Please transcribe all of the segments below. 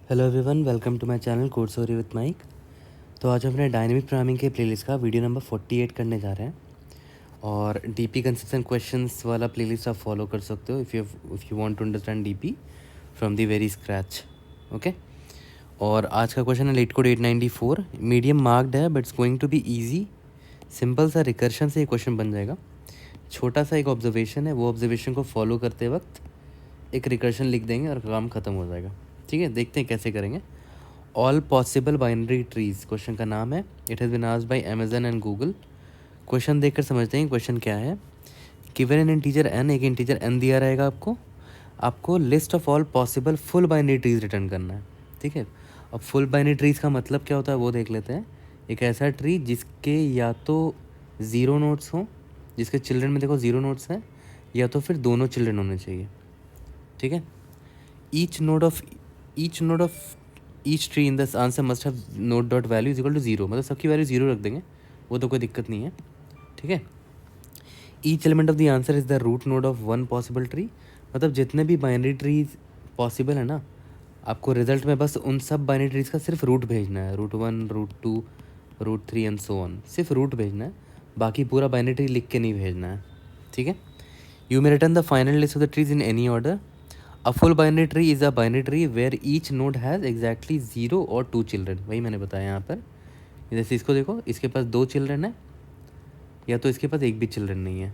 Hello everyone, welcome to my channel code story with Mike. तो आज हम अपने डायनेमिक प्रोग्रामिंग के प्लेलिस्ट का वीडियो नंबर 48 करने जा रहे हैं। और डीपी कंसिस्टेंट क्वेश्चंस वाला प्लेलिस्ट आप फॉलो कर सकते हो if you want to understand DP from the very scratch. Okay. और आज का क्वेश्चन है लेट कोड 894। मीडियम मार्क्ड है but it's going to be easy. Simple सा रिकर्शन से ये क्वेश्चन बन जाएगा। छोटा सा एक ऑब्जर्वेशन है, वो ऑब्जर्वेशन को फॉलो करते वक्त एक रिकर्शन लिख देंगे और काम ख़त्म हो जाएगा। ठीक है, देखते हैं कैसे करेंगे। All possible binary trees question का नाम है। It has been asked by Amazon and Google. Question देखकर समझते हैं क्वेश्चन क्या है। गिवन एन इंटीजर एन, एक इंटीजर एन दिया रहेगा आपको list of all possible full binary trees return करना है। ठीक है, अब फुल बाइनरी ट्रीज का मतलब क्या होता है वो देख लेते हैं। एक ऐसा ट्री जिसके या तो ज़ीरो नोट्स हों, जिसके चिल्ड्रन में देखो ज़ीरो नोट्स हैं, या तो फिर दोनों चिल्ड्रन होने चाहिए। ठीक है, each node of each tree in the answer must have node dot value is equal to zero, मतलब सबकी वैल्यू जीरो रख देंगे, वो तो कोई दिक्कत नहीं है। ठीक है, each element of the answer is the root node of one possible tree, मतलब जितने भी बाइनरी ट्रीज पॉसिबल है ना, आपको रिजल्ट में बस उन सब बाइनरी ट्रीज का सिर्फ रूट भेजना है। Root one, root two, root three and so on, सिर्फ रूट भेजना है, बाकी पूरा बाइनरी ट्री लिख के नहीं भेजना है। ठीक है, you may return the final list of the trees in any order. A full binary tree is a binary tree where each node has exactly 0 और 2 चिल्ड्रन। वही मैंने बताया यहाँ पर। जैसे इसको देखो, इसके पास 2 चिल्ड्रन है, या तो इसके पास एक भी चिल्ड्रन नहीं है,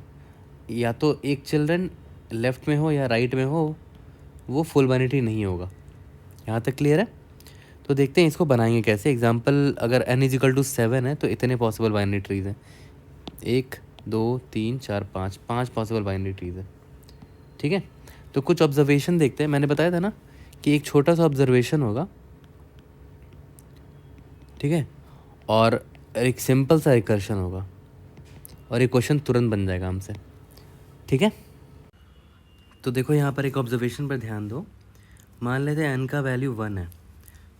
या तो एक चिल्ड्रन लेफ्ट में हो या राइट में हो, वो फुल बाइनरी ट्री नहीं होगा। यहाँ तक क्लियर है? तो देखते हैं इसको बनाएंगे कैसे। एग्जाम्पल, अगर n इज इक्वल टू 7 है तो इतने पॉसिबल बाइनरी ट्रीज हैं। 1 2 3 4 5 5 पॉसिबल बाइनरी ट्रीज है। ठीक है, तो कुछ ऑब्जर्वेशन देखते हैं। मैंने बताया था ना कि एक छोटा सा ऑब्जर्वेशन होगा, ठीक है, और एक सिंपल सा रिकर्शन होगा, और ये क्वेश्चन तुरंत बन जाएगा हमसे। ठीक है, तो देखो यहाँ पर एक ऑब्जर्वेशन पर ध्यान दो। मान लेते हैं n का वैल्यू 1 है,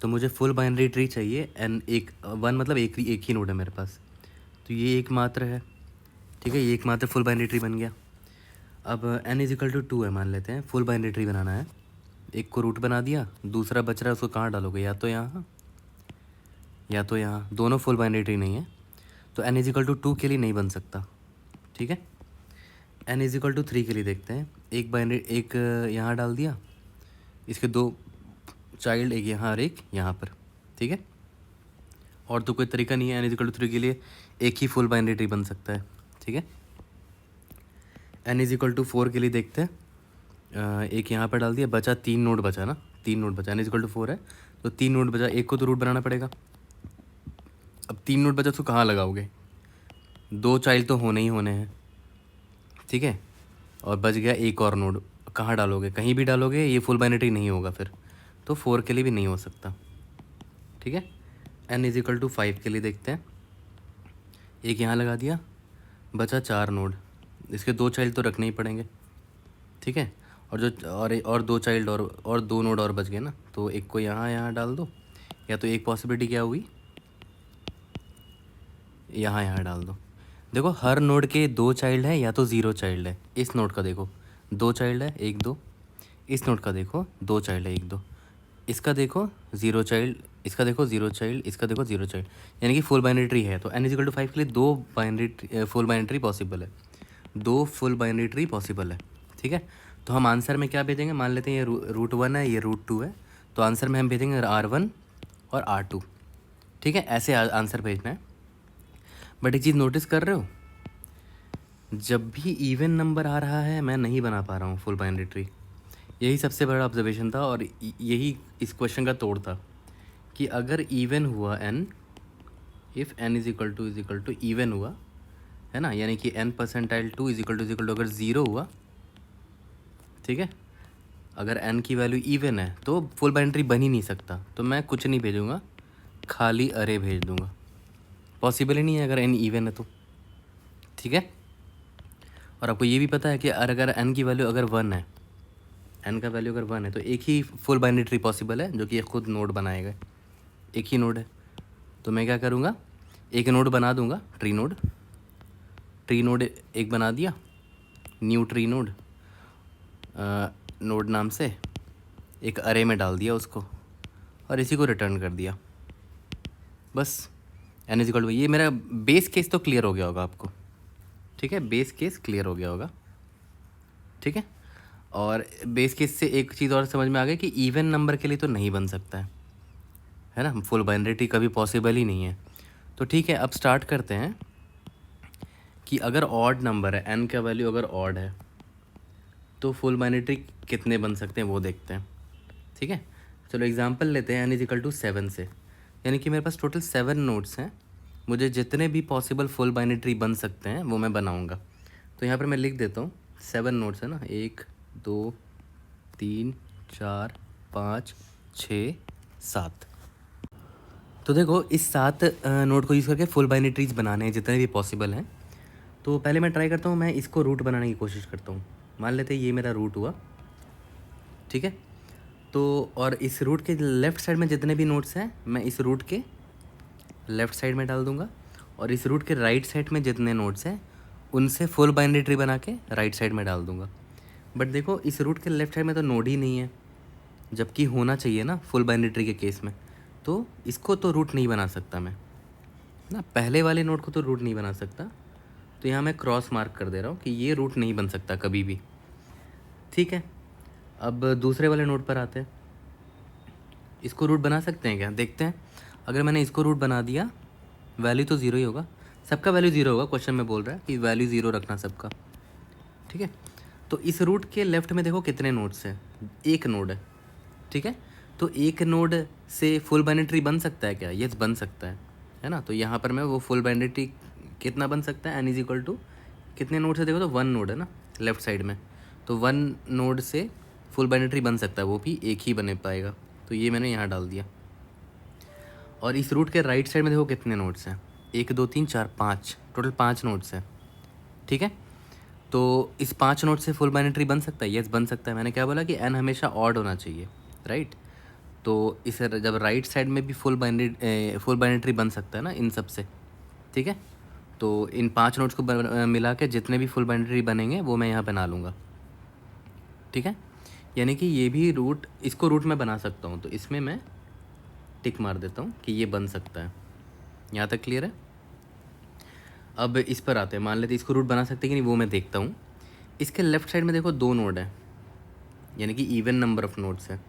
तो मुझे फुल बाइनरी ट्री चाहिए। n एक 1 मतलब एक ही नोड है मेरे पास, तो ये एकमात्र है। ठीक है, ये एकमात्र फुल बाइनरी ट्री बन गया। अब n इज इक्वल टू 2 है, मान लेते हैं फुल बाइनरी ट्री बनाना है। एक को रूट बना दिया, दूसरा बच रहा है, उसको कहाँ डालोगे? या तो यहाँ या तो यहाँ, दोनों फुल बाइनरी ट्री नहीं है, तो n इज इक्वल टू 2 के लिए नहीं बन सकता। ठीक है, n इज इक्वल टू 3 के लिए देखते हैं। एक यहाँ डाल दिया, इसके 2 चाइल्ड, एक यहाँ और एक यहाँ पर। ठीक है, और तो कोई तरीका नहीं है। n इज इक्वल टू 3 के लिए एक ही फुल बाइनरी ट्री बन सकता है। ठीक है, n इज इक्वल टू 4 के लिए देखते हैं। एक यहाँ पर डाल दिया, बचा 3 नोड बचा ना, 3 नोड बचा। n इज इक्वल टू 4 है तो 3 नोड बचा, एक को तो रूट बनाना पड़ेगा। अब 3 नोड बचा तो कहाँ लगाओगे? 2 चाइल्ड तो होने ही होने हैं। ठीक है, और बच गया एक और नोड, कहाँ डालोगे? कहीं भी डालोगे ये फुल बाइनरी नहीं होगा फिर, तो 4 के लिए भी नहीं हो सकता। ठीक है, n इज इक्वल टू 5 के लिए देखते हैं। एक यहाँ लगा दिया, बचा 4 नोड, इसके 2 चाइल्ड तो रखने ही पड़ेंगे। ठीक है, और 2 चाइल्ड और 2 नोड और बच गए ना, तो एक को यहाँ डाल दो, या तो एक पॉसिबिलिटी क्या हुई, यहाँ डाल दो। देखो हर नोड के 2 चाइल्ड है या तो 0 चाइल्ड है। इस नोड का देखो 2 चाइल्ड है, 1 2। इस नोड का देखो 2 चाइल्ड है, 1 2। इसका देखो 0 चाइल्ड, इसका देखो 0 चाइल्ड, इसका देखो 0 चाइल्ड, यानी कि फुल बाइनरी ट्री है। तो n इज इक्वल टू 5 के लिए 2 फुल बाइनरी ट्री पॉसिबल है, 2 फुल बाइनरी ट्री पॉसिबल है। ठीक है, तो हम आंसर में क्या भेजेंगे? मान लेते हैं ये रूट 1 है, ये रूट 2 है, तो आंसर में हम भेजेंगे R1 और R2। ठीक है, ऐसे आंसर भेजना है। बट एक चीज़ नोटिस कर रहे हो, जब भी इवन नंबर आ रहा है मैं नहीं बना पा रहा हूँ फुल बाइनरी ट्री। यही सबसे बड़ा ऑब्जर्वेशन था, और यही इस क्वेश्चन का तोड़ था कि अगर इवन हुआ n, if n is equal to even हुआ है ना, यानी कि n percentile 2 is equal to अगर 0 हुआ, ठीक है, अगर n की वैल्यू इवन है तो फुल बाइनरी ट्री बन ही नहीं सकता। तो मैं कुछ नहीं भेजूँगा, खाली अरे भेज दूँगा। पॉसिबल ही नहीं है अगर n इवन है तो। ठीक है, और आपको ये भी पता है कि अगर n की वैल्यू अगर 1 है, n का वैल्यू अगर 1 है, तो एक ही फुल बाइनरी ट्री पॉसिबल है, जो कि खुद नोड बनाएगा। एक ही नोड है, तो मैं क्या करूँगा, एक नोड बना दूँगा, ट्री नोड एक बना दिया, न्यू ट्री नोड, नोड नाम से एक अरे में डाल दिया उसको, और इसी को रिटर्न कर दिया, बस n इज इक्वल टू, ये मेरा बेस केस तो क्लियर हो गया होगा आपको, ठीक है, बेस केस क्लियर हो गया होगा, ठीक है। और बेस केस से एक चीज़ और समझ में आ गई कि इवन नंबर के लिए तो नहीं बन सकता है ना, फुल बाइनरी ट्री कभी पॉसिबल ही नहीं है। तो ठीक है, अब स्टार्ट करते हैं कि अगर ऑड नंबर है, n का वैल्यू अगर ऑड है तो फुल बाइनरी ट्री कितने बन सकते हैं वो देखते हैं, ठीक है। चलो एग्जांपल लेते हैं n इज इक्वल टू 7 से, यानी कि मेरे पास टोटल 7 नोड्स हैं, मुझे जितने भी पॉसिबल फुल बाइनरी ट्री बन सकते हैं वो मैं बनाऊंगा। तो यहाँ पर मैं लिख देता हूँ 7 नोड्स है ना, 1 2 3 4 5 6 7। तो देखो इस 7 नोड को यूज़ करके फुल बाइनरी ट्रीज बनाने हैं जितने भी पॉसिबल हैं। तो पहले मैं ट्राई करता हूँ, मैं इसको रूट बनाने की कोशिश करता हूँ। मान लेते हैं ये मेरा रूट हुआ, ठीक है। तो और इस रूट के लेफ़्ट साइड में जितने भी नोड्स हैं मैं इस रूट के लेफ़्ट साइड में डाल दूंगा, और इस रूट के राइट साइड में जितने नोड्स हैं उनसे फुल बाइनरी ट्री बना के राइट साइड में डाल दूंगा। बट देखो इस रूट के लेफ़्ट साइड में तो नोड ही नहीं है, जबकि होना चाहिए ना फुल बाइनरी ट्री के केस में, तो इसको तो रूट नहीं बना सकता मैं ना, पहले वाले नोड को तो रूट नहीं बना सकता। तो यहाँ मैं क्रॉस मार्क कर दे रहा हूँ कि ये रूट नहीं बन सकता कभी भी, ठीक है। अब दूसरे वाले नोड पर आते हैं, इसको रूट बना सकते हैं क्या, देखते हैं। अगर मैंने इसको रूट बना दिया, वैल्यू तो ज़ीरो ही होगा, सबका वैल्यू ज़ीरो होगा, क्वेश्चन में बोल रहा है कि वैल्यू ज़ीरो रखना सबका, ठीक है। तो इस रूट के लेफ़्ट में देखो कितने नोड्स हैं, एक नोड है, ठीक है। तो एक नोड से फुल बाइनरी ट्री बन सकता है क्या, यस बन सकता है ना। तो यहाँ पर मैं वो फुल बाइनरी ट्री कितना बन सकता है, n इज इक्वल टू कितने नोड से, देखो तो 1 नोड है ना लेफ़्ट साइड में, तो 1 नोड से फुल बाइनरी ट्री बन सकता है, वो भी एक ही बने पाएगा। तो ये मैंने यहाँ डाल दिया। और इस रूट के राइट साइड में देखो कितने नोड्स हैं, 1 2 3 4 5, टोटल 5 नोड्स हैं, ठीक है। तो इस 5 नोड से फुल बाइनरी ट्री बन सकता है, यस बन सकता है। मैंने क्या बोला कि n हमेशा ऑड होना चाहिए, राइट। तो इस जब राइट साइड में भी फुल बाइनरी ट्री बन सकता है ना इन सब से, ठीक है। तो इन 5 नोड्स को मिला के जितने भी फुल बाइनरी ट्री बनेंगे वो मैं यहाँ बना लूँगा, ठीक है। यानी कि ये भी रूट, इसको रूट मैं बना सकता हूँ, तो इसमें मैं टिक मार देता हूँ कि ये बन सकता है। यहाँ तक क्लियर है। अब इस पर आते हैं, मान लेते इसको रूट बना सकते हैं कि नहीं वो मैं देखता हूँ। इसके लेफ़्ट साइड में देखो 2 नोड है, यानी कि इवन नंबर ऑफ नोड्स है,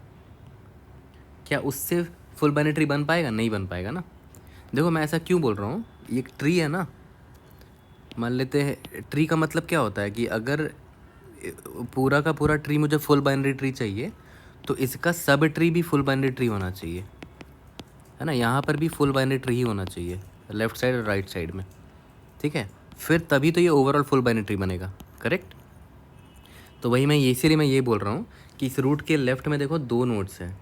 क्या उससे फुल बाइनरी ट्री बन पाएगा, नहीं बन पाएगा ना। देखो मैं ऐसा क्यों बोल रहा हूँ, ये एक ट्री है ना, मान लेते हैं ट्री का मतलब क्या होता है कि अगर पूरा का पूरा ट्री मुझे फुल बाइनरी ट्री चाहिए तो इसका सब ट्री भी फुल बाइनरी ट्री होना चाहिए, है ना। यहाँ पर भी फुल बाइनरी ट्री ही होना चाहिए लेफ़्ट साइड और राइट साइड में, ठीक है। फिर तभी तो ये ओवरऑल फुल बाइनरी ट्री बनेगा, करेक्ट। तो वही मैं इसीलिए मैं ये बोल रहा हूँ कि इस रूट के लेफ़्ट में देखो 2 नोड्स हैं,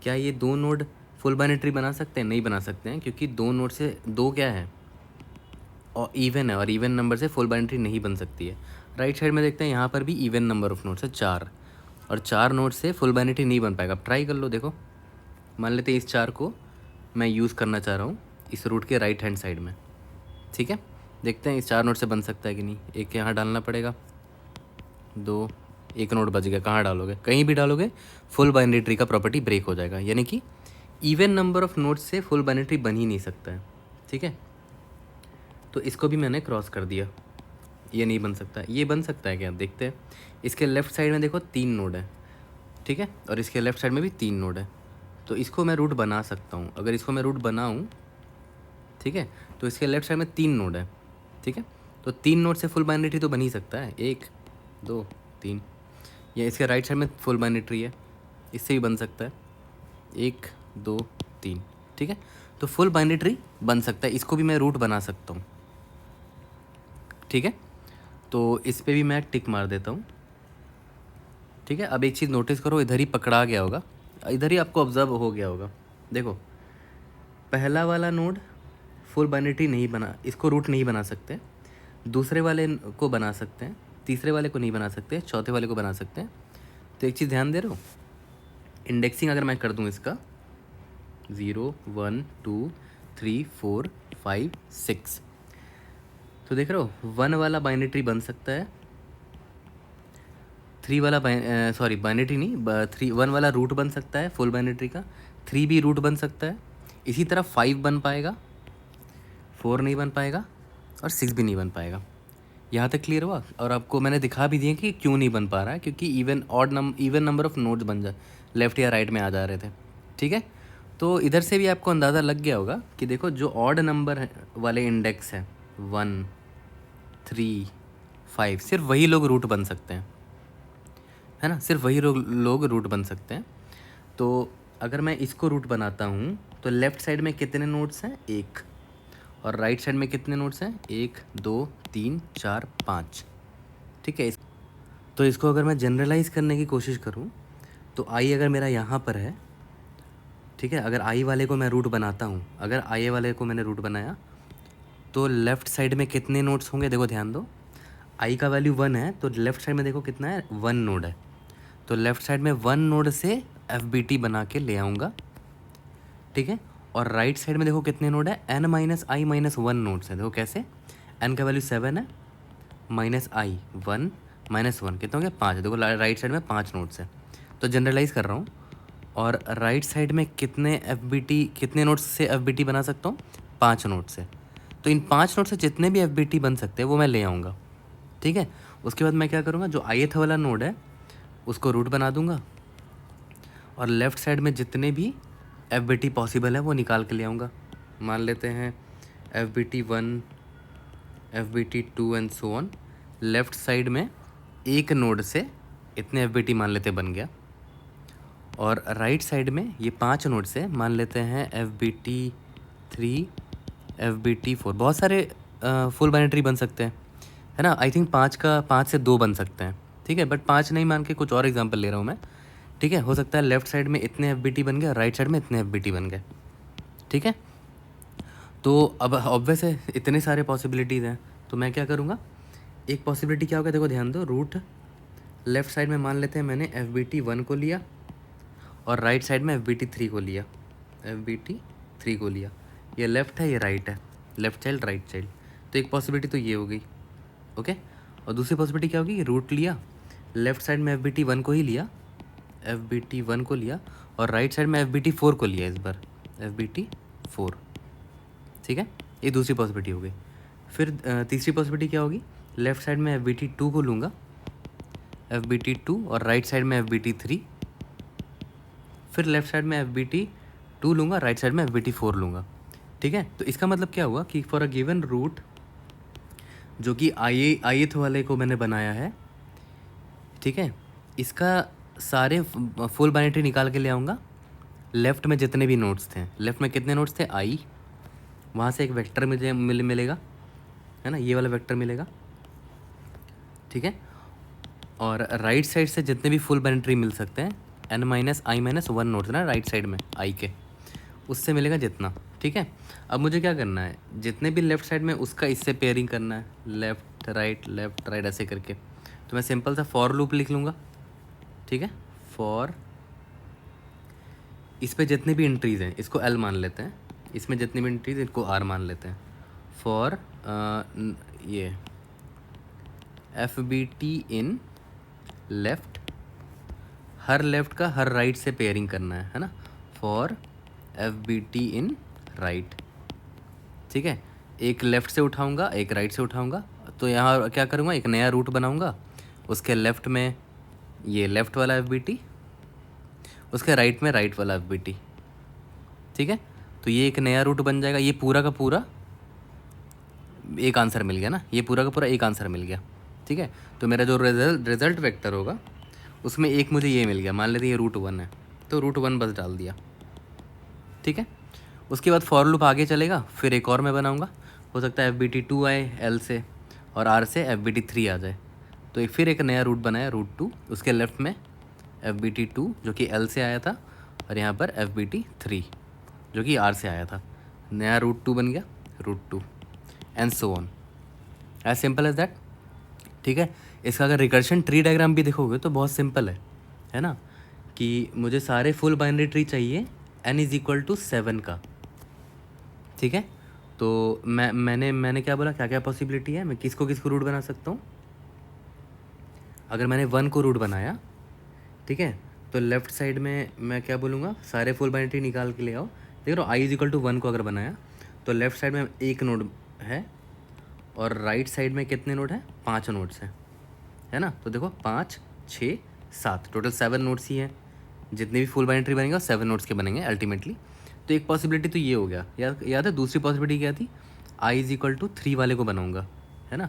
क्या ये 2 नोड फुल बाइनरी ट्री बना सकते हैं, नहीं बना सकते हैं, क्योंकि 2 नोड से 2 क्या है, और इवन है, और इवन नंबर से फुल बाइनरी ट्री नहीं बन सकती है। राइट साइड में देखते हैं, यहाँ पर भी इवन नंबर ऑफ नोड्स है 4, और 4 नोड से फुल बाइनरी ट्री नहीं बन पाएगा। अब ट्राई कर लो, देखो मान लेते हैं इस 4 को मैं यूज़ करना चाह रहा हूँ इस रूट के राइट हैंड साइड में, ठीक है। देखते हैं इस 4 नोड से बन सकता है कि नहीं। एक यहाँ डालना पड़ेगा, 2, एक नोड बच गया, कहाँ डालोगे, कहीं भी डालोगे फुल बाइनरी ट्री का प्रॉपर्टी ब्रेक हो जाएगा, यानी कि इवन नंबर ऑफ नोड्स से फुल बाइनरी ट्री बन ही नहीं सकता है, ठीक है। तो इसको भी मैंने क्रॉस कर दिया, ये नहीं बन सकता। ये बन सकता है क्या, देखते हैं। इसके लेफ़्ट साइड में देखो 3 नोड है, ठीक है, और इसके लेफ़्ट साइड में भी 3 नोड है, तो इसको मैं रूट बना सकता हूँ। अगर इसको मैं रूट बनाऊँ, ठीक है, तो इसके लेफ़्ट साइड में 3 नोड है, ठीक है, तो 3 नोड से फुल बाइनरी ट्री तो बन ही सकता है, 1 2 3। या इसके राइट साइड में फुल बाइनरी ट्री है, इससे भी बन सकता है, 1 2 3, ठीक है। तो फुल बाइनरी ट्री बन सकता है, इसको भी मैं रूट बना सकता हूँ, ठीक है। तो इस पर भी मैं टिक मार देता हूँ, ठीक है। अब एक चीज़ नोटिस करो, इधर ही पकड़ा गया होगा, इधर ही आपको ऑब्जर्व हो गया होगा। देखो पहला वाला नोड फुल बाइनरी ट्री नहीं बना, इसको रूट नहीं बना सकते, दूसरे वाले को बना सकते हैं, तीसरे वाले को नहीं बना सकते, चौथे वाले को बना सकते हैं। तो एक चीज़ ध्यान दे रहे हो, इंडेक्सिंग अगर मैं कर दूँ इसका 0 1 2 3 4 5 6, तो देख रहे हो 1 वाला बाइनरी ट्री बन सकता है, 3 वाला सॉरी बाइनरी नहीं, 1 वाला रूट बन सकता है फुल बाइनरी का, 3 भी रूट बन सकता है, इसी तरह 5 बन पाएगा, 4 नहीं बन पाएगा और 6 भी नहीं बन पाएगा। यहाँ तक क्लियर हुआ? और आपको मैंने दिखा भी दिया कि क्यों नहीं बन पा रहा है, क्योंकि इवन नंबर ऑफ नोड्स बन जा लेफ्ट या राइट में आ जा रहे थे। ठीक है, तो इधर से भी आपको अंदाज़ा लग गया होगा कि देखो जो ऑड नंबर वाले इंडेक्स है 1, 3, 5, सिर्फ वही लोग रूट बन सकते हैं, है ना, सिर्फ वही लोग रूट बन सकते हैं। तो अगर मैं इसको रूट बनाता हूँ तो लेफ़्ट साइड में कितने नोड्स हैं? 1, और राइट साइड में कितने नोड्स हैं? 1, 2, 3, 4, 5। ठीक है, तो इसको अगर मैं जनरलाइज़ करने की कोशिश करूँ तो आई अगर मेरा यहाँ पर है, ठीक है, अगर आई वाले को मैं रूट बनाता हूँ, अगर आई वाले को मैंने रूट बनाया तो लेफ़्ट साइड में कितने नोड्स होंगे? देखो ध्यान दो, आई का वैल्यू 1 है तो लेफ़्ट साइड में देखो कितना है? 1 नोड है। तो लेफ़्ट साइड में 1 नोड से FBT बना के ले आऊँगा। ठीक है, और राइट साइड में देखो कितने नोड है? n माइनस आई माइनस 1 नोड्स है। देखो कैसे, n का वैल्यू 7 है, माइनस आई 1 माइनस 1 कितने हो गए? 5। देखो राइट साइड में 5 नोड्स है। तो जनरलाइज़ कर रहा हूँ, और राइट साइड में कितने नोड्स से FBT बना सकता हूँ? 5 नोड से। तो इन 5 नोड से जितने भी FBT बन सकते हैं वो मैं ले आऊँगा। ठीक है, उसके बाद मैं क्या करूँगा, जो ith वाला नोड है उसको रूट बना दूँगा, और लेफ़्ट साइड में जितने भी FBT पॉसिबल है वो निकाल के ले आऊँगा। मान लेते हैं FBT 1, FBT 2 and so on. Left side में एक नोड से इतने FBT मान लेते बन गया, और राइट साइड में ये 5 नोड से मान लेते हैं FBT 3, FBT 4। बहुत सारे फुल बाइनरी बन सकते हैं, है ना। आई थिंक 5 से 2 बन सकते हैं। ठीक है, बट 5 नहीं मान के कुछ और एग्जांपल ले रहा हूँ मैं। ठीक है, हो सकता है लेफ़्ट साइड में इतने FBT बन गए और राइट साइड में इतने FBT बन गए। ठीक है, तो अब ऑब्वियस है इतने सारे पॉसिबिलिटीज़ हैं, तो मैं क्या करूँगा, एक पॉसिबिलिटी क्या होगा, देखो ध्यान दो, रूट लेफ़्ट साइड में मान लेते हैं मैंने FBT 1 को लिया, और राइट साइड में FBT 3 को लिया, FBT 3 को लिया। ये लेफ़्ट है, ये राइट है, लेफ़्ट चाइल्ड राइट चाइल्ड। तो एक पॉसिबिलिटी तो ये हो गई, ओके। और दूसरी पॉसिबिलिटी क्या होगी, रूट लिया, लेफ़्ट साइड में FBT 1 को ही लिया, FBT 1 को लिया, और राइट साइड में FBT 4 को लिया इस बार, FBT 4। ठीक है, ये दूसरी पॉसिबिलिटी हो गई। फिर तीसरी पॉसिबिलिटी क्या होगी, लेफ़्ट साइड में FBT 2 को लूँगा, FBT 2, और राइट साइड में FBT 3। फिर लेफ़्ट साइड में FBT 2 लूँगा, राइट साइड में FBT 4 लूँगा। ठीक है, तो इसका मतलब क्या हुआ कि फॉर अ गिवन रूट जो कि ith वाले को मैंने बनाया है, ठीक है, इसका सारे फुल बाइनरी निकाल के ले आऊँगा। लेफ़्ट में जितने भी नोड्स थे, लेफ़्ट में कितने नोड्स थे? आई, वहाँ से एक वेक्टर मुझे मिलेगा, है ना, ये वाला वेक्टर मिलेगा। ठीक है, और राइट साइड से जितने भी फुल बाइनरी मिल सकते हैं, n माइनस आई माइनस 1 नोड्स ना राइट साइड में आई के, उससे मिलेगा जितना। ठीक है, अब मुझे क्या करना है, जितने भी लेफ़्ट साइड में उसका इससे पेयरिंग करना है, लेफ़्ट राइट ऐसे करके। तो मैं सिंपल सा फॉर लूप लिख लूँगा। ठीक है, फॉर इस पे जितने भी एंट्रीज़ हैं इसको L मान लेते हैं, इसमें जितने भी एंट्रीज इनको R मान लेते हैं। फॉर ये FBT इन लेफ़्ट, हर लेफ़्ट का हर राइट से पेयरिंग करना है ना, फॉर FBT इन राइट। ठीक है, एक लेफ़्ट से उठाऊंगा, एक राइट से उठाऊंगा, तो यहाँ क्या करूँगा, एक नया रूट बनाऊंगा, उसके लेफ़्ट में ये लेफ़्ट वाला FBT, उसके राइट में राइट वाला FBT। ठीक है, तो ये एक नया रूट बन जाएगा। ये पूरा का पूरा एक आंसर मिल गया ना, ये पूरा का पूरा एक आंसर मिल गया। ठीक है, तो मेरा जो रिज़ल्ट वेक्टर होगा उसमें एक मुझे ये मिल गया, मान लेते ये रूट 1 है, तो रूट 1 बस डाल दिया। ठीक है, उसके बाद फॉर लूप आगे चलेगा, फिर एक और मैं बनाऊंगा, हो सकता है FBT 2 आए L से, और R से FBT 3 आ जाए, तो फिर एक नया रूट बनाया रूट 2, उसके लेफ़्ट में FBT 2 जो कि L से आया था, और यहाँ पर FBT 3 जो कि R से आया था, नया रूट 2 बन गया, root 2 and so on, as simple as that. ठीक है, इसका अगर रिकर्शन ट्री डायग्राम भी देखोगे तो बहुत सिंपल है ना, कि मुझे सारे फुल बाइनरी ट्री चाहिए n = 7 का। ठीक है, तो मैंने क्या बोला, क्या क्या पॉसिबिलिटी है, मैं किसको किसको रूट बना सकता हूँ। अगर मैंने 1 को रूट बनाया, ठीक है, तो लेफ्ट साइड में मैं क्या बोलूँगा, सारे फुल बाइनरी निकाल के ले आओ। देख रहे हो, आई इज इक्वल टू 1 को अगर बनाया तो लेफ्ट साइड में एक नोड है और राइट साइड में कितने नोड हैं, 5 नोड्स हैं, है ना। तो देखो 5 6 7 टोटल 7 नोड्स ही हैं। जितने भी फुल बाइनरी बनेंगे वो 7 नोड्स के बनेंगे अल्टीमेटली। तो एक पॉसिबिलिटी तो ये हो गया, याद है दूसरी पॉसिबिलिटी क्या थी, आई इज इक्वल टू 3 वाले को बनाऊंगा, है ना।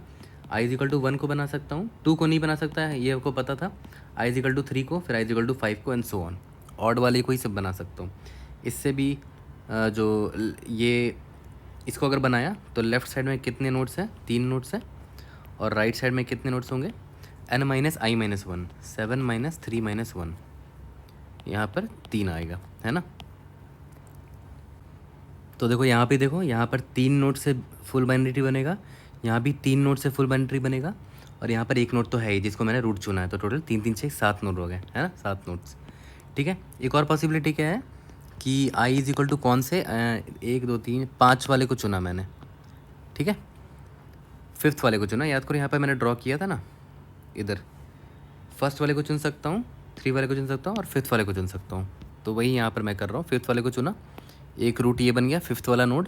आई इज इक्वल टू 1 को बना सकता हूँ, 2 को नहीं बना सकता है, ये आपको पता था। आई इज इक्वल टू 3 को, फिर आई इज इक्वल टू 5 को एंड सो ऑन। ऑड वाले को ही सब बना सकता हूँ। इससे भी ये इसको अगर बनाया तो लेफ्ट साइड में कितने नोट्स हैं, 3 नोट्स हैं, और राइट साइड में कितने नोट्स होंगे, n माइनस आई माइनस 1, 7 माइनस 3 माइनस 1, यहाँ पर 3 आएगा, है ना। तो देखो यहाँ पे, देखो यहाँ पर 3 नोट से फुल बाइनरी बनेगा, यहाँ भी 3 नोट से फुल बाइनरी बनेगा, और यहाँ पर एक नोट तो है ही जिसको मैंने रूट चुना है। तो टोटल 3 3 6 7 नोट हो गए, है ना, 7 नोट्स। ठीक है, एक और पॉसिबिलिटी क्या है कि आई इज इक्वल टू कौन से 1 2 3 5 वाले को चुना मैंने, ठीक है, 5th वाले को चुना। याद करो यहाँ पर मैंने ड्रॉ किया था ना, इधर फर्स्ट वाले को चुन सकता हूँ, 3 वाले को चुन सकता हूँ, और 5th वाले को चुन सकता हूँ। तो वही यहाँ पर मैं कर रहा हूँ, 5th वाले को चुना, एक रूट ये बन गया 5th वाला नोड।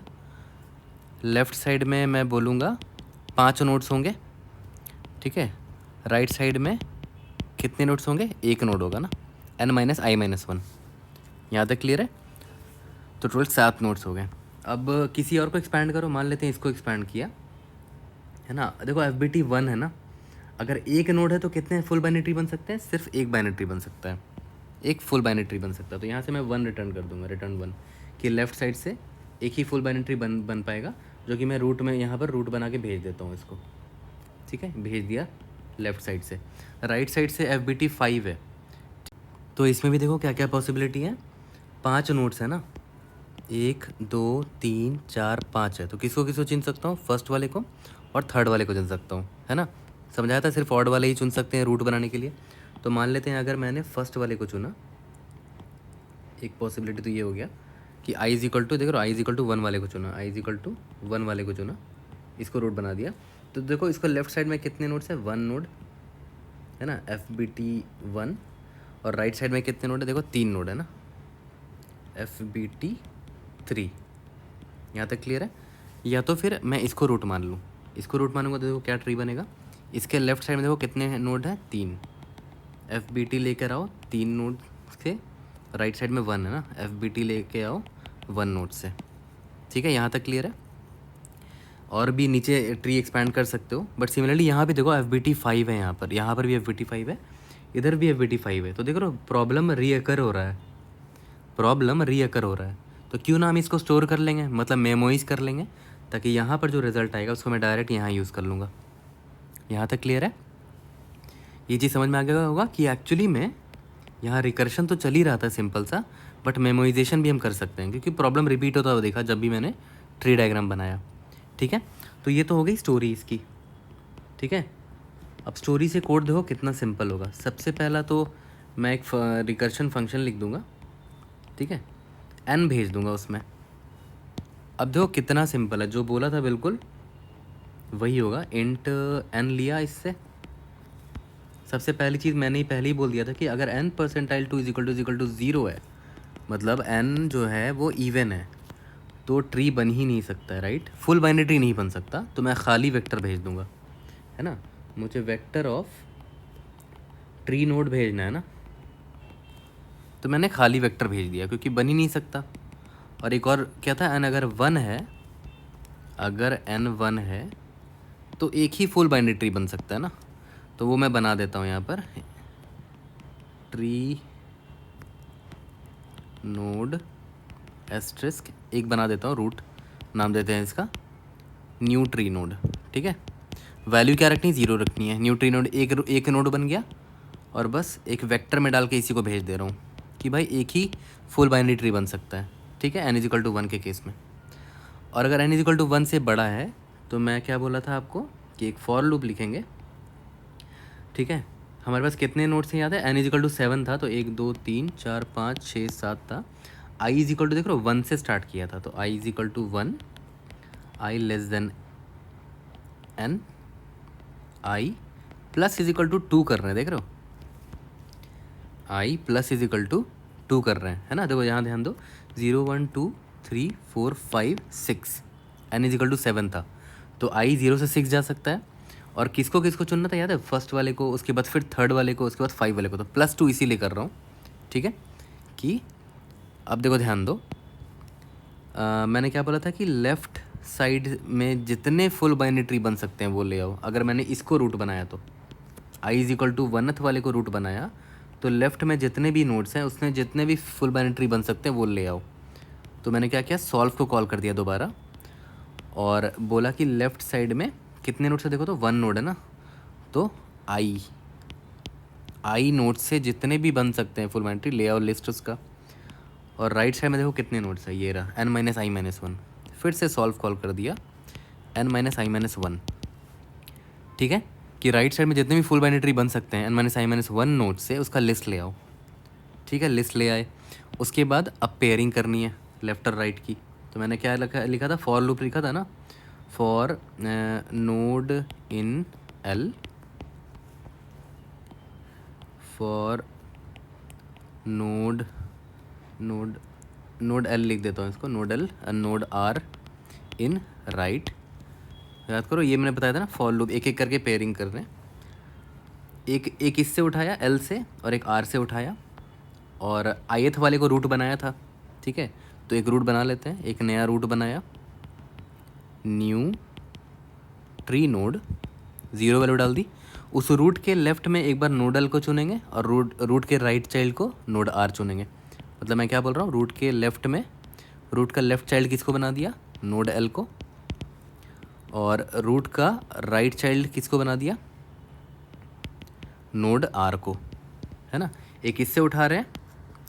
लेफ़्ट साइड में मैं बोलूँगा 5 नोड्स होंगे, ठीक है। राइट साइड में कितने नोड्स होंगे, एक नोड होगा ना, n माइनस आई माइनस 1। यहाँ तक क्लियर है। तो टोटल 7 नोड्स हो गए। अब किसी और को एक्सपैंड करो, मान लेते हैं इसको एक्सपैंड किया, है ना। देखो FBT 1 है ना, अगर एक नोड है तो कितने फुल बाइनरी ट्री बन सकते हैं, सिर्फ एक बाइनरी ट्री बन सकता है, एक फुल बाइनरी ट्री बन सकता है। तो यहाँ से मैं 1 रिटर्न कर दूंगा, रिटर्न 1, कि लेफ्ट साइड से एक ही फुल बाइनरी ट्री बन पाएगा, जो कि मैं रूट में यहाँ पर रूट बना के भेज देता हूँ इसको, ठीक है, भेज दिया लेफ्ट साइड से। राइट साइड से FBT 5 है, तो इसमें भी देखो क्या क्या पॉसिबिलिटी है, 5 नोड्स है ना, 1 2 3 4 5 है। तो किसको किसको चुन सकता हूँ, फर्स्ट वाले को और थर्ड वाले को चुन सकता हूँ, है ना। समझाया था, सिर्फ ऑड वाले ही चुन सकते हैं रूट बनाने के लिए। तो मान लेते हैं अगर मैंने फर्स्ट वाले को चुना, एक पॉसिबिलिटी तो ये हो गया कि आई इज इक्वल टू, देखो आई इज इक्वल टू 1 वाले को चुना, आई इज इक्वल टू 1 वाले को चुना, इसको रूट बना दिया। तो देखो इसको लेफ्ट साइड में कितने नोड्स है, 1 नोड, है ना, FBT 1, और राइट साइड में कितने नोड है, देखो 3 नोड है ना, FBT 3। यहाँ तक क्लियर है। या तो फिर मैं इसको रूट मान लूँ, इसको रूट मानूंगा तो देखो क्या ट्री बनेगा, इसके लेफ्ट साइड में देखो कितने नोड हैं, 3, FBT लेकर आओ 3 नोड से, राइट साइड में 1 है ना, FBT लेके आओ 1 नोड से, ठीक है। यहाँ तक क्लियर है। और भी नीचे ट्री एक्सपैंड कर सकते हो, बट सिमिलरली यहाँ भी देखो FBT 5 है, यहाँ पर भी FBT 5 है, इधर भी FBT 5 है। तो देखो प्रॉब्लम रीअकर हो रहा है, प्रॉब्लम रीअकर हो रहा है। तो क्यों ना हम इसको स्टोर कर लेंगे, मतलब मेमोइज कर लेंगे, ताकि यहाँ पर जो रिज़ल्ट आएगा उसको मैं डायरेक्ट यहाँ यूज़ कर लूँगा। यहाँ तक क्लियर है। ये चीज़ समझ में आ गया होगा कि एक्चुअली में यहाँ रिकर्शन तो चल ही रहा था सिंपल सा, बट मेमोइजेशन भी हम कर सकते हैं, क्योंकि प्रॉब्लम रिपीट होता हुआ देखा जब भी मैंने ट्री डायग्राम बनाया, ठीक है। तो ये तो हो गई स्टोरी इसकी, ठीक है। अब स्टोरी से कोड देखो कितना सिंपल होगा। सबसे पहला तो मैं एक रिकर्शन फंक्शन लिख दूंगा, ठीक है, n भेज दूंगा उसमें। अब देखो कितना सिंपल है, जो बोला था बिल्कुल वही होगा। इंट n लिया, इससे सबसे पहली चीज़ मैंने ही पहले ही बोल दिया था कि अगर n percentile 2 is equal to 0 है, मतलब n जो है वो इवन है, तो ट्री बन ही नहीं सकता है, राइट। फुल बाइनरी ट्री नहीं बन सकता, तो मैं खाली वेक्टर भेज दूंगा, है ना। मुझे वेक्टर ऑफ ट्री नोड भेजना है ना, तो मैंने खाली वेक्टर भेज दिया, क्योंकि बन ही नहीं सकता। और एक और क्या था, n अगर 1 है, अगर n 1 है तो एक ही फुल बाइनरी ट्री बन सकता है ना। तो वो मैं बना देता हूँ यहाँ पर, ट्री नोड एस्ट्रिस्क एक बना देता हूँ, रूट नाम देते हैं इसका, न्यू ट्री नोड, ठीक है। वैल्यू क्या रखनी, 0 रखनी है। न्यू ट्री नोड एक नोड बन गया, और बस एक वेक्टर में डाल के इसी को भेज दे रहा हूँ कि भाई एक ही फुल बाइनरी ट्री बन सकता है, ठीक है, n इज इक्वल टू 1 के केस में। और अगर n इज इक्वल टू 1 से बड़ा है, तो मैं क्या बोला था आपको कि एक फॉर लूप लिखेंगे, ठीक है। हमारे पास कितने नोड्स हैं याद है, n इज इक्वल टू 7 था, तो 1 2 3 4 5 6 7 था। i इज इक्वल टू देख रहे हो 1 से स्टार्ट किया था, तो i is equal to 1, i less than n, i plus is equal to 2 कर रहे हैं, देख रहे हो, I plus is equal to 2 कर रहे हैं, है ना। देखो यहाँ ध्यान दो, 0 1 2 3 4 5 6, एन इज इक्वल टू 7 था, तो आई 0 से 6 जा सकता है। और किसको किसको चुनना था याद है, फर्स्ट वाले को, उसके बाद फिर थर्ड वाले को, उसके बाद 5 वाले को, तो +2 इसीलिए कर रहा हूँ, ठीक है। कि अब देखो ध्यान दो, मैंने क्या बोला था कि लेफ़्ट साइड में जितने फुल बाइनरी ट्री बन सकते हैं वो ले आओ। अगर मैंने इसको रूट बनाया तो आई इज इक्वल टू 1th वाले को रूट बनाया, तो लेफ़्ट में जितने भी नोड्स हैं उसमें जितने भी फुल बाइनरी ट्री बन सकते हैं वो ले आओ। तो मैंने क्या किया, सॉल्व को कॉल कर दिया दोबारा और बोला कि लेफ़्ट साइड में कितने नोड्स है, देखो तो 1 नोड है ना, तो आई नोड से जितने भी बन सकते हैं फुल बाइनरी ट्री ले आओ लिस्ट उसका। और राइट साइड में देखो कितने नोड्स है, ये रहा n-i-1, फिर से सॉल्व कॉल कर दिया n-i-1, ठीक है। कि राइट साइड में जितने भी फुल बाइनरी ट्री बन सकते हैं n-i-1 नोड से उसका लिस्ट ले आओ, ठीक है। लिस्ट ले आए, उसके बाद अब पेयरिंग करनी है लेफ्ट और राइट की। तो मैंने क्या लिखा था, फॉर लूप लिखा था ना, for node in L, for node L लिख देता हूँ इसको, node L node R in right. याद करो ये मैंने बताया था ना, फॉर लूप एक एक करके पेयरिंग कर रहे हैं। एक इससे उठाया एल से और एक आर से उठाया और ith वाले को रूट बनाया था, ठीक है। तो एक रूट बना लेते हैं, एक नया रूट बनाया, न्यू ट्री नोड, 0 वैल्यू डाल दी। उस रूट के लेफ्ट में एक बार नोड एल को चुनेंगे और रूट के राइट चाइल्ड को नोड आर चुनेंगे। मतलब मैं क्या बोल रहा हूँ, रूट के लेफ्ट में रूट का लेफ्ट चाइल्ड किसको बना दिया, नोड एल को, और रूट का राइट चाइल्ड किसको बना दिया, नोड आर को, है ना। एक इससे उठा रहे हैं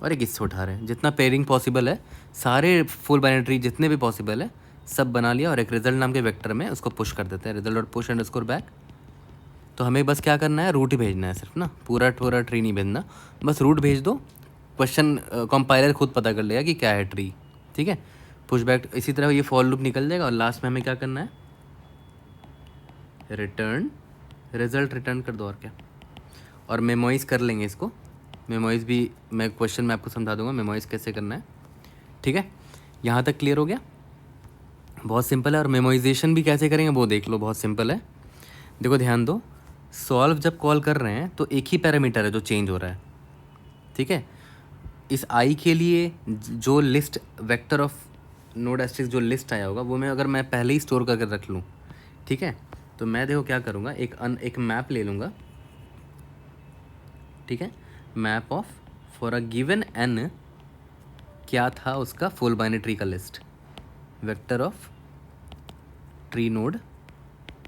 और एक इससे उठा रहे हैं, जितना पेयरिंग पॉसिबल है सारे फुल बाइनरी ट्री जितने भी पॉसिबल है सब बना लिया और एक रिजल्ट नाम के वेक्टर में उसको पुश कर देते हैं, result dot push underscore back. तो हमें बस क्या करना है, रूट ही भेजना है सिर्फ ना, पूरा ट्री नहीं भेजना, बस रूट भेज दो। क्वेश्चन कंपाइलर खुद पता कर लेगा कि क्या है ट्री, ठीक है। पुश बैक, इसी तरह ये फॉर लूप निकल जाएगा और लास्ट में हमें क्या करना है, रिटर्न रिजल्ट रिटर्न कर दो और क्या। और मेमोइज कर लेंगे इसको, मेमोइज भी मैं क्वेश्चन में आपको समझा दूंगा मेमोइज कैसे करना है, ठीक है। यहाँ तक क्लियर हो गया, बहुत सिंपल है। और मेमोइजेशन भी कैसे करेंगे वो देख लो, बहुत सिंपल है। देखो ध्यान दो, सॉल्व जब कॉल कर रहे हैं तो एक ही पैरामीटर है जो चेंज हो रहा है, ठीक है। इस आई के लिए जो list vector of node asterisks जो लिस्ट आया होगा वो अगर मैं पहले ही स्टोर करके रख लूँ, ठीक है, तो मैं देखो क्या करूँगा, एक मैप ले लूँगा, ठीक है। Map of for a given an क्या था उसका फुल बाइनरी ट्री का list, vector of tree node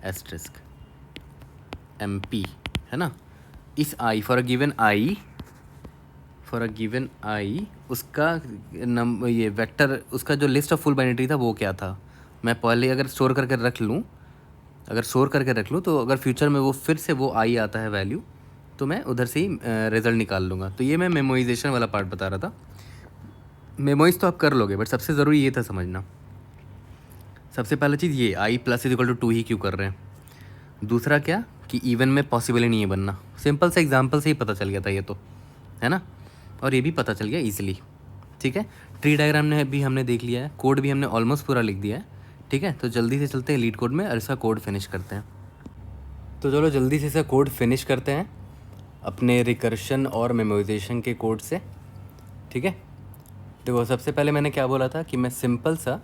asterisk MP, है ना। इस I for a given I उसका ये वेक्टर, उसका जो list of full binary tree था वो क्या था, मैं पहले अगर स्टोर करके रख लूँ, तो अगर फ्यूचर में वो फिर से वो आई आता है वैल्यू, तो मैं उधर से ही रिजल्ट निकाल लूँगा। तो ये मैं मेमोइजेशन वाला पार्ट बता रहा था। मेमोइज तो आप कर लोगे, बट सबसे ज़रूरी ये था समझना, सबसे पहला चीज़ ये आई प्लस इज इक्वल टू 2 ही क्यों कर रहे हैं। दूसरा क्या कि इवन में पॉसिबल ही नहीं है बनना, सिंपल से एग्जांपल से ही पता चल गया था ये तो, है ना। और ये भी पता चल गया ईजिली, ठीक है। ट्री डायग्राम ने भी हमने देख लिया है, कोड भी हमने ऑलमोस्ट पूरा लिख दिया है, ठीक है। तो जल्दी से चलते हैं लीड कोड में और इसका कोड फिनिश करते हैं। तो चलो जल्दी से इसका कोड फिनिश करते हैं अपने रिकर्शन और मेमोराइजेशन के कोड से, ठीक है। देखो सबसे पहले मैंने क्या बोला था कि मैं सिंपल सा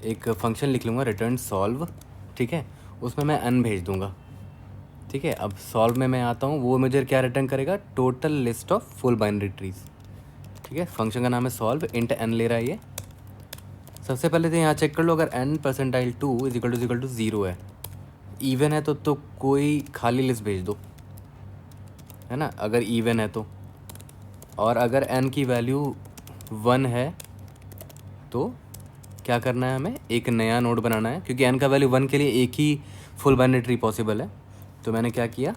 एक फंक्शन लिख लूँगा, रिटर्न सॉल्व, ठीक है। उसमें मैं n भेज दूँगा, ठीक है। अब सॉल्व में मैं आता हूँ, वो मुझे क्या रिटर्न करेगा, total list of full binary trees, ठीक है। फंक्शन का नाम है सॉल्व, इंट n ले रहा है ये। सबसे पहले तो यहाँ चेक कर लो, अगर n%2 इज इक्वल टू 0 है, इवन है तो कोई खाली लिस्ट भेज दो, है ना, अगर इवन है तो। और अगर n की वैल्यू 1 है तो क्या करना है, हमें एक नया नोड बनाना है, क्योंकि n का वैल्यू 1 के लिए एक ही फुल बाइनरी ट्री पॉसिबल है। तो मैंने क्या किया,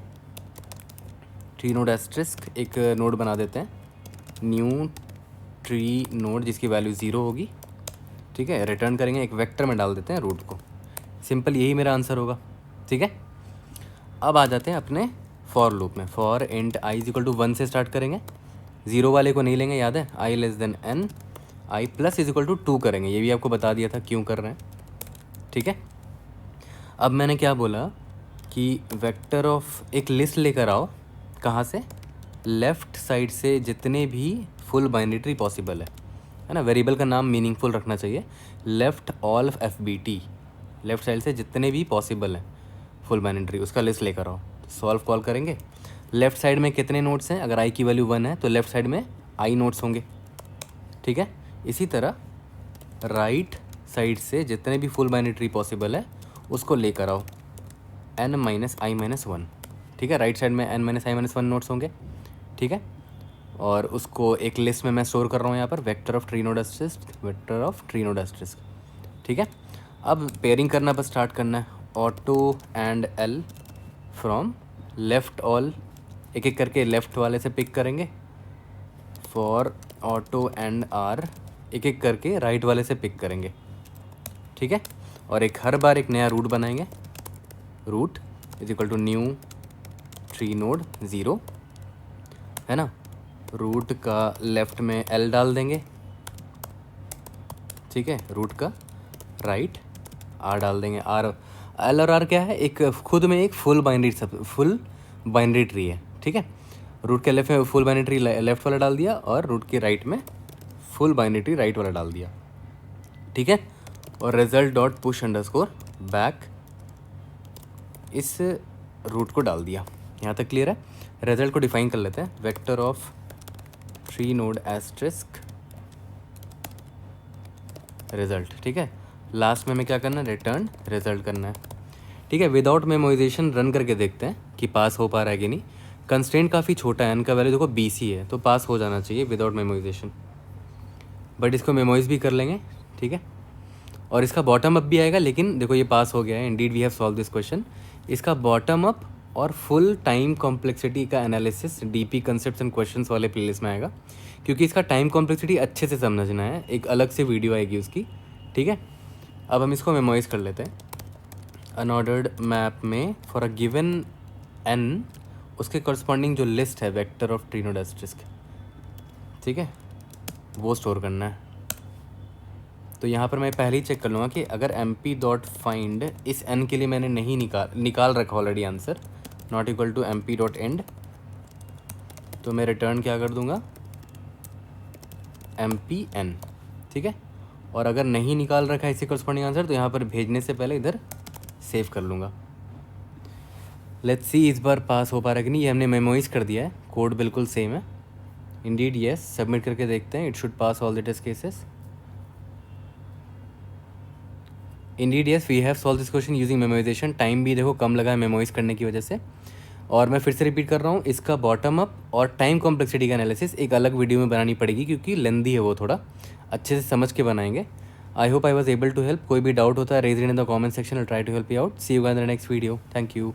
ट्री नोड एस्ट्रिस्क एक नोड बना देते हैं, न्यू ट्री नोड जिसकी वैल्यू 0 होगी, ठीक है। रिटर्न करेंगे, एक वेक्टर में डाल देते हैं रूट को, सिंपल यही मेरा आंसर होगा, ठीक है। अब आ जाते हैं अपने फॉर लूप में। For int I is equal to 1 से स्टार्ट करेंगे, 0 वाले को नहीं लेंगे, याद है, I less than n, I plus is equal to 2 करेंगे, ये भी आपको बता दिया था क्यों कर रहे हैं, ठीक है। अब मैंने क्या बोला कि वेक्टर ऑफ एक लिस्ट लेकर आओ, कहाँ से, लेफ़्ट साइड से जितने भी फुल बाइनरी ट्री पॉसिबल है ना, वेरिएबल का नाम मीनिंगफुल रखना चाहिए, left all F B T, left side से जितने भी पॉसिबल हैं फुल बाइनरी ट्री, उसका लिस्ट लेकर आओ। सॉल्व कॉल करेंगे, लेफ़्ट साइड में कितने नोड्स हैं, अगर आई की वैल्यू 1 है तो लेफ़्ट साइड में आई नोड्स होंगे, ठीक है। इसी तरह राइट साइड से जितने भी फुल बाइनरी ट्री पॉसिबल है उसको लेकर आओ, n माइनस आई माइनस 1, ठीक है। राइट साइड में n माइनस आई माइनस 1 नोड्स होंगे, ठीक है। और उसको एक लिस्ट में मैं स्टोर कर रहा हूँ यहाँ पर, vector of tree node asterisk, vector of tree node asterisk, ठीक है। अब पेयरिंग करना बस स्टार्ट करना है, auto and L from left all, एक एक करके लेफ़्ट वाले से पिक करेंगे, फॉर ऑटो एंड आर एक एक करके राइट वाले से पिक करेंगे, ठीक है। और एक हर बार एक नया रूट बनाएंगे, root is equal to new tree node 0, है ना। रूट का लेफ़्ट में एल डाल देंगे, ठीक है। रूट का राइट आर डाल देंगे, आर, एल और आर क्या है, एक खुद में एक फुल बाइनरी ट्री है, ठीक है। रूट के लेफ्ट में फुल बाइनरी ट्री लेफ्ट वाला डाल दिया और रूट के राइट में फुल बाइनरी ट्री राइट वाला डाल दिया, ठीक है। और result dot push underscore back इस रूट को डाल दिया, यहाँ तक क्लियर है। रिजल्ट को डिफाइन कर लेते हैं, vector of tree node asterisk result, ठीक है। लास्ट में हमें क्या करना है, रिटर्न रिजल्ट करना है, ठीक है। विदाउट मेमोराइजेशन रन करके देखते हैं कि पास हो पा रहा है कि नहीं। कंस्ट्रेंट काफ़ी छोटा है, इनका वैल्यू देखो 20 ही है, तो पास हो जाना चाहिए विदाउट मेमोराइजेशन, बट इसको मेमोराइज भी कर लेंगे, ठीक है। और इसका बॉटम अप भी आएगा, लेकिन देखो ये पास हो गया है, indeed we have solve this question. इसका बॉटम अप और फुल टाइम कॉम्प्लेक्सिटी का analysis DP concepts and questions वाले प्लेलिस्ट में आएगा, क्योंकि इसका टाइम कॉम्प्लेक्सिटी अच्छे से समझना है, एक अलग से वीडियो आएगी उसकी, ठीक है। अब हम इसको मेमोराइज कर लेते हैं। अनऑर्डर्ड मैप में फॉर अ गिवन n उसके करस्पॉन्डिंग जो लिस्ट है vector of tree node asterisk, ठीक है, वो स्टोर करना है। तो यहाँ पर मैं पहले ही चेक कर लूँगा कि अगर mp.find इस n के लिए मैंने नहीं निकाल रखा already answer, not equal to mp.end, तो मैं रिटर्न क्या कर दूँगा, mpn, ठीक है। और अगर नहीं निकाल रखा है इसी करस्पॉन्डिंग आंसर, तो यहाँ पर भेजने से पहले इधर सेव कर लूँगा। लेट्स सी इस बार पास हो पा रहा है कि नहीं। ये हमने मेमोराइज कर दिया है, कोड बिल्कुल सेम है, इंडीड यस। सबमिट करके देखते हैं, it should pass all the test cases, indeed yes. We have solve this question using memorisation. Time भी देखो कम लगा है मेमोराइज करने की वजह से। और मैं फिर से रिपीट कर रहा हूँ, इसका बॉटम अप और टाइम कॉम्प्लेक्सिटी का एनालिसिस एक अलग वीडियो में बनानी पड़ेगी, क्योंकि लेंदी है वो, थोड़ा अच्छे से समझ के बनाएंगे। I hope I was able to help. कोई भी डाउट होता है raise it in the comment section, I try to help you out. See you guys in the next video, thank you.